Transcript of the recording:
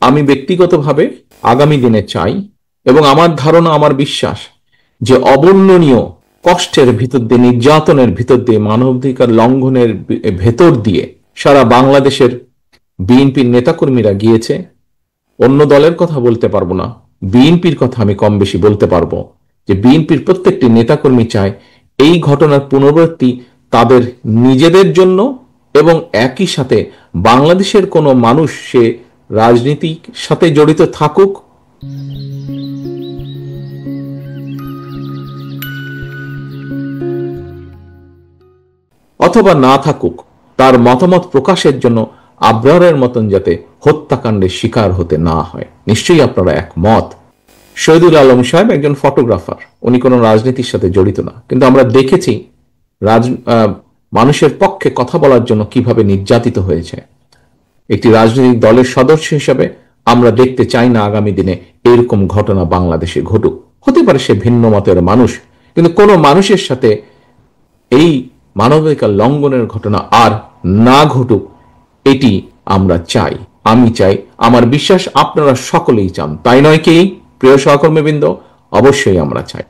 আমি ব্যক্তিগতভাবে আগামী দিনে চাই, এবং আমার ধারণা, আমার বিশ্বাস যে অবর্ণনীয় কষ্টের ভিতর দিয়ে, নির্যাতনের ভিতর দিয়ে, মানবাধিকার লঙ্ঘনের ভেতর দিয়ে সারা বাংলাদেশের বিএনপির নেতাকর্মীরা গিয়েছে। অন্য দলের কথা বলতে পারবো না, বিএনপির কথা আমি কম বেশি বলতে পারবো যে বিএনপির প্রত্যেকটি নেতাকর্মী চায় এই ঘটনার পুনরাবৃত্তি তাদের নিজেদের জন্য, এবং একই সাথে বাংলাদেশের কোনো মানুষ সে রাজনীতির সাথে জড়িত থাকুক অথবা না থাকুক, তার মতামত প্রকাশের জন্য আবরারের মতন যাতে হত্যাকাণ্ডের শিকার হতে না হয়। নিশ্চয়ই আপনারা একমত। শহীদুল আলম সাহেব একজন ফটোগ্রাফার, উনি কোনো রাজনীতির সাথে জড়িত না, কিন্তু আমরা দেখেছি মানুষের পক্ষে কথা বলার জন্য কিভাবে নির্যাতিত হয়েছে। একটি রাজনৈতিক দলের সদস্য হিসেবে আমরা দেখতে চাই না আগামী দিনে এরকম ঘটনা বাংলাদেশে ঘটুক। হতে পারে সে ভিন্ন মতের মানুষ, কিন্তু কোনো মানুষের সাথে এই মানবাধিকার লঙ্ঘনের ঘটনা আর না ঘটুক, এটি আমরা চাই, আমি চাই, আমার বিশ্বাস আপনারা সকলেই চান, তাই নয় কি প্রিয় সহকর্মীবৃন্দ? অবশ্যই আমরা চাই।